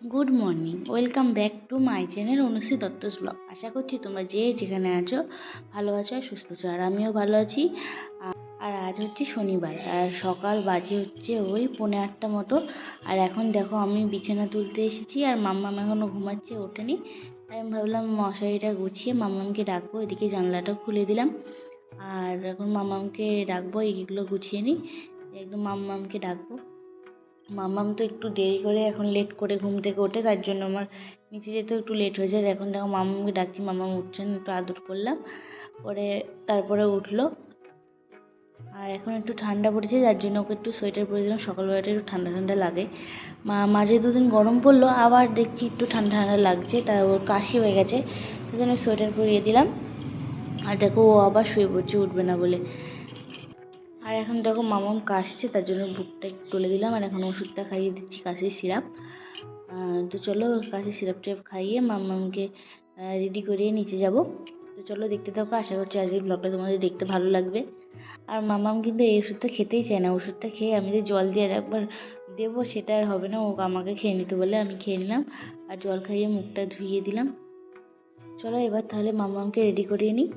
Good morning, welcome back to my channel Anushree Dutta's vlog. আশা করছি তোমরা যে যেখানে আছো ভালো আছো আর সুস্থ আছো, আর আমিও ভালো আছি। আর আজ হচ্ছে শনিবার, আর সকাল বাজে হচ্ছে ওই 7:45 মতো। আর এখন দেখো আমি বিছানা তুলতে এসেছি, আর মাম্মাম এখনও ঘুমাচ্ছে, ওঠেনি। তাই আমি ভাবলাম মশারিটা গুছিয়ে মাম্মামকে ডাকবো। এদিকে জানলাটা খুলে দিলাম, আর এখন মাম্মামকে ডাকবো। এইগুলো গুছিয়ে নিই, একদম মাম্মামকে ডাকবো। মাম্মাম তো একটু দেরি করে, এখন লেট করে ঘুম থেকে ওঠে, তার জন্য আমার নিচে যেতেও একটু লেট হয়ে যায়। এখন দেখো মাম্মামকে ডাকছি, মাম্মাম উঠছেন, একটু আদর করলাম, পরে তারপরে উঠলো। আর এখন একটু ঠান্ডা পড়েছে, যার জন্য ওকে একটু সোয়েটার পরে দিলাম। সকালবেলাটা একটু ঠান্ডা ঠান্ডা লাগে, মাঝে দুদিন গরম পড়লো, আবার দেখছি একটু ঠান্ডা ঠান্ডা লাগছে, তাই ওর কাশি হয়ে গেছে, সেই জন্য সোয়েটার পরিয়ে দিলাম। আর দেখো ও আবার শুয়ে পড়ছে, উঠবে না বলে। আর এখন দেখো মামাম কাশছে, তার জন্য বুকটা একটু তুলে দিলাম, আর এখন ওষুধটা খাইয়ে দিচ্ছি, কাশির সিরাপ। তো চলো কাশির সিরাপ টিরাপ খাইয়ে মামামকে রেডি করিয়ে নিচে যাব। তো চলো দেখতে থাকো, আশা করছি আজকের ব্লগটা তোমাদের দেখতে ভালো লাগবে। আর মামাম কিন্তু এই ওষুধটা খেতেই চায় না, ওষুধটা খেয়ে আমি যে জল দিয়ে একবার দেবো সেটা আর হবে না, ও আমাকে খেয়ে নিতে বলে আমি খেয়ে নিলাম, আর জল খাইয়ে মুখটা ধুইয়ে দিলাম। চলো এবার তাহলে মামামকে রেডি করিয়ে নিই।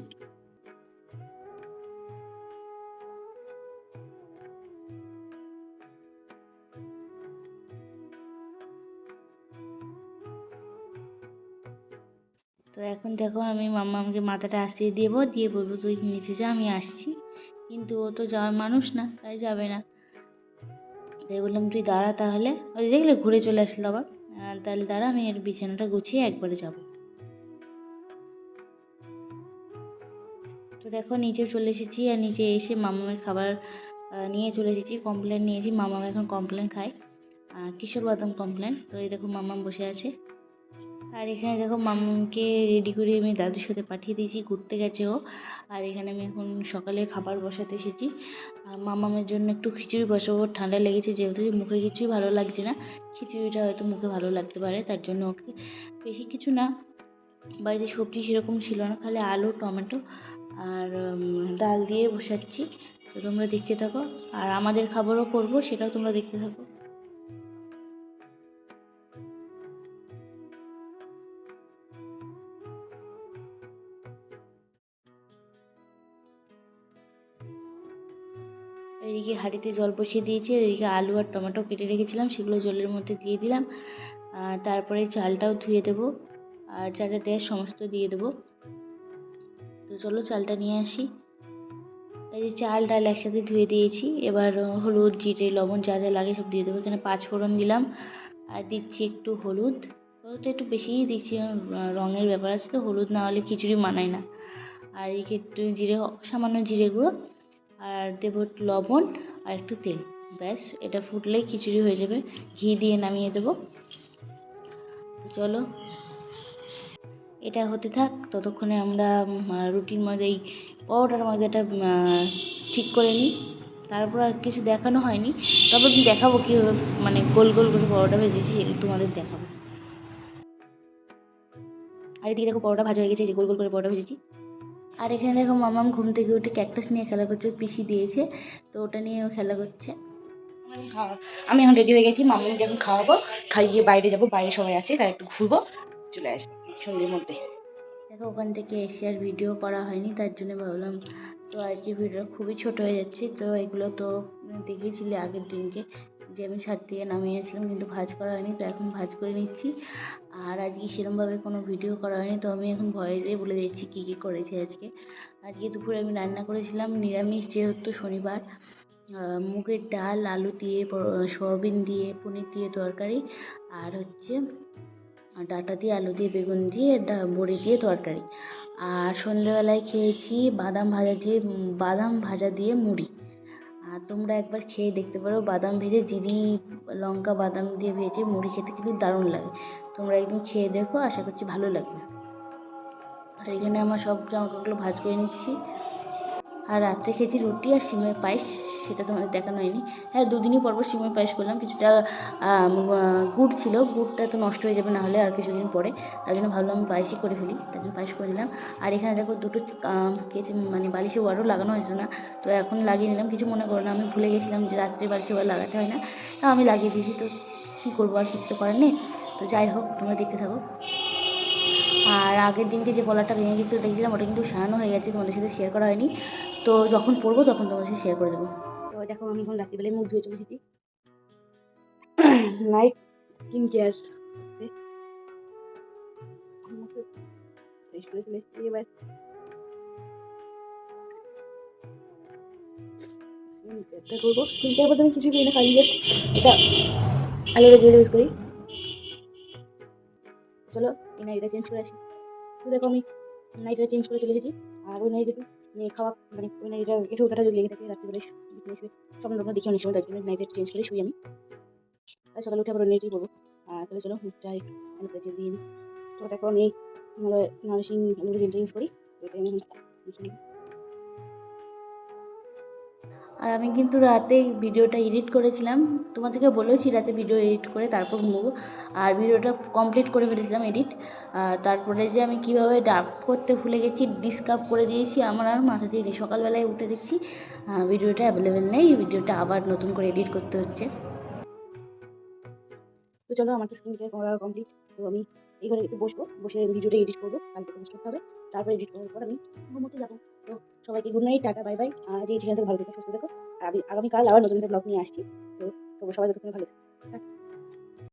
তো এখন দেখো আমি মাম্মামকে মাথাটা আসিয়ে দেবো, দিয়ে বলবো তুই নিচে যা, আমি আসছি। কিন্তু ও তো যাওয়ার মানুষ না, তাই যাবে না। তাই বললাম তুই দাঁড়া তাহলে, ওই দেখলে ঘুরে চলে আসলো আবার। তাহলে দাঁড়া, আমি এর বিছানাটা গুছিয়ে একবারে যাব। তো দেখো নিচে চলে এসেছি, আর নিচে এসে মামামের খাবার নিয়ে চলে এসেছি। কমপ্লেন নিয়েছি, মামাম এখন কমপ্লেন খায়, কিশোর বাদাম কমপ্লেন। তো এই দেখো মামাম বসে আছে। আর এখানে দেখো মামামকে রেডি করে আমি দাদুর সাথে পাঠিয়ে দিয়েছি, ঘুরতে গেছে ও। আর এখানে আমি এখন সকালে খাবার বসাতে এসেছি। মামামের জন্য একটু খিচুড়ি বসাবো, ঠান্ডা লেগেছে যেহেতু, মুখে কিছুই ভালো লাগছে না। খিচুড়িটা হয়তো মুখে ভালো লাগতে পারে, তার জন্য ওকে বেশি কিছু না, বাড়িতে সবজি সেরকম ছিল না, খালি আলু টমেটো আর ডাল দিয়ে বসাচ্ছি। তো তোমরা দেখতে থাকো, আর আমাদের খাবারও করবো, সেটাও তোমরা দেখতে থাকো। এদিকে হাঁড়িতে জল বসিয়ে দিয়েছি, এদিকে আলু আর টমেটো কেটে রেখেছিলাম, সেগুলো জলের মধ্যে দিয়ে দিলাম। তারপরে চালটাও ধুয়ে দেবো, আর যা যা দেওয়ার সমস্ত দিয়ে দেবো। তো চলো চালটা নিয়ে আসি। এই যে চাল ডাল একসাথে ধুয়ে দিয়েছি, এবার হলুদ জিরে লবণ যা যা লাগে সব দিয়ে দেবো। এখানে 5 ফোড়ন দিলাম, আর দিচ্ছি একটু হলুদটা একটু বেশিই দিচ্ছি, রঙের ব্যাপার আছে তো, হলুদ না হলে খিচুড়ি মানায় না। আর এদিকে একটু জিরে, সামান্য জিরে গুঁড়ো, আর দেবো একটু লবণ আর একটু তেল। ব্যাস, এটা ফুটলেই খিচুড়ি হয়ে যাবে। ঘি দিয়ে নামিয়ে দেবো। তো চলো এটা হতে থাক, ততক্ষণে আমরা রুটির মধ্যে এই পরোটার ময়দাটা ঠিক করে নিই। তারপর আর কিছু দেখানো হয়নি, তবে দেখাবো কীভাবে মানে গোল গোল করে পরোটা ভেজেছি, সেগুলো তোমাদের দেখাবো। আর এদিকে দেখো পরোটা ভাজা হয়ে গেছে, যে গোল গোল করে পরোটা ভেজেছি। আর এখানে দেখো মামাম ঘুম থেকে উঠে ক্যাকটাস নিয়ে খেলা করছে, পিসি দিয়েছে, তো ওটা নিয়েও খেলা করছে। আমি এখন রেডি হয়ে গেছি, মামামকে এখন খাওয়াবো, খাইয়ে বাইরে যাবো, বাইরে সবাই আছে, তাই একটু ঘুরবো, চলে আসবো সন্ধ্যের মধ্যে। দেখো ওখান থেকে এসে আর ভিডিও করা হয়নি, তার জন্য ভাবলাম তো আজকে ভিডিও খুবই ছোট হয়ে যাচ্ছে। তো এগুলো তো দেখেছিলে আগের দিনকে, যে আমি ছাদ থেকে নামিয়েছিলাম, কিন্তু ভাজ করা হয়নি, তো এখন ভাজ করে নিচ্ছি। আর আজকে সেরকমভাবে কোনো ভিডিও করা হয়নি, তো আমি এখন ভয়েসে বলে দিচ্ছি কী কী করেছি আজকে। আজকে দুপুরে আমি রান্না করেছিলাম নিরামিষ, যেহেতু শনিবার, মুগের ডাল, আলু দিয়ে, সয়াবিন দিয়ে, পনির দিয়ে তরকারি, আর হচ্ছে ডাঁটা দিয়ে, আলু দিয়ে, বেগুন দিয়ে, বড়ি দিয়ে তরকারি। আর সন্ধ্যেবেলায় খেয়েছি বাদাম ভাজা দিয়ে মুড়ি। আর তোমরা একবার খেয়ে দেখতে পারো, বাদাম ভেজে জিরি লঙ্কা বাদাম দিয়ে ভেজে মুড়ি খেতে কিন্তু দারুণ লাগে। তোমরা একদিন খেয়ে দেখো, আশা করছি ভালো লাগবে। আর এখানে আমার সব জামাকাপড়গুলো ভাঁজ করে নিচ্ছি। আর রাত্রে খেয়েছি রুটি আর সিমের পায়েস, সেটা তোমাদের দেখানো হয়নি। হ্যাঁ, দুদিনই পরপর সিমের পায়েস করলাম, কিছুটা গুড় ছিল, গুড়টা তো নষ্ট হয়ে যাবে না হলে আর কিছুদিন পরে, তার জন্য ভাবলাম আমি পায়েসই করে ফেলি, তার জন্য পায়েস করে নিলাম। আর এখানে দেখো দুটো কেচি মানে বালিশে ওয়ারও লাগানো হয়েছিল না, তো এখন লাগিয়ে নিলাম। কিছু মনে করো না, আমি ভুলে গেছিলাম যে রাত্রে বালিশে ওয়ার লাগাতে হয় না, তা আমি লাগিয়ে দিয়েছি। তো কী করবো, আর কিছু তো করার নেই, তো তো যাই হোক, তোমরা দেখতে থাকো। আর আগের দিনকে যে কলারটা ভেঙে গেছিলো দেখছিলাম, ওটা কিন্তু সারানো হয়ে গেছে, তোমাদের সাথে শেয়ার করা হয়নি। তো যখন পরবো তখন তোমাদের সাথে শেয়ার করে দেবো। তো দেখো, আমি এখন রাত্রিবেলায় মুখ ধুয়ে চলে এসেছি নাইট স্কিন কেয়ার করে চলে এসেছি এবার স্কিন কেয়ারটা করবো। স্কিন কেয়ার বলতে আমি কিছুই করি না, খালি জাস্ট এটা অ্যালোভেরা জেল ইউজ করি। চলো এই নাইটটা চেঞ্জ করে আসি। তো দেখো, আমি নাইটটা চেঞ্জ করে চলে এসেছি। আর ওই নাইট একটু খাওয়া, মানে ওই নাইটটা একটু ওটা যদি লেগে থাকে রাত্রিবেলায় শুয়ে স্বপ্ন টপ্ন দেখি অনেক সময়, তার জন্য নাইটটা চেঞ্জ করে শুই আমি। তাই সকালে উঠে আবার ওই নাইটেই করবো। তাহলে চলো মুখটা একটু অ্যালোভেরা জেল দিয়ে নিই। তো দেখো, আমি নারিশিং অ্যালোভেরা জেলটা ইউজ করি। তো এটা আমি আর আমি কিন্তু রাতে ভিডিওটা এডিট করেছিলাম, তোমাদেরকে বলেছি রাতে ভিডিও এডিট করে তারপর ঘুমোবো। আর ভিডিওটা কমপ্লিট করে ফেলেছিলাম এডিট। তারপরে যে আমি কিভাবে ডাব করতে ভুলে গেছি, ডিসকাপ করে দিয়েছি, আমার আর মাথা দিয়ে নেই। সকালবেলায় উঠে দেখছি ভিডিওটা অ্যাভেলেবেল নেই, ভিডিওটা আবার নতুন করে এডিট করতে হচ্ছে। তো চলো, আমার তো স্ক্রিন কেয়ার করা কমপ্লিট। তো আমি এই ঘরে একটু বসবো, বসে ভিডিওটা এডিট করবো, কালকে পোস্ট করতে হবে। তারপর এডিট করার পর আমি ঘুমোতে যাবো। তো সবাইকে good night, tata, bye bye. আর যেখান থেকে ভালো থেকো, সুস্থ থেকো। আর আমি আগামীকাল আবার নতুন একটা ব্লগ নিয়ে আসছি। তো সবাই ততক্ষণে ভালো থেকো।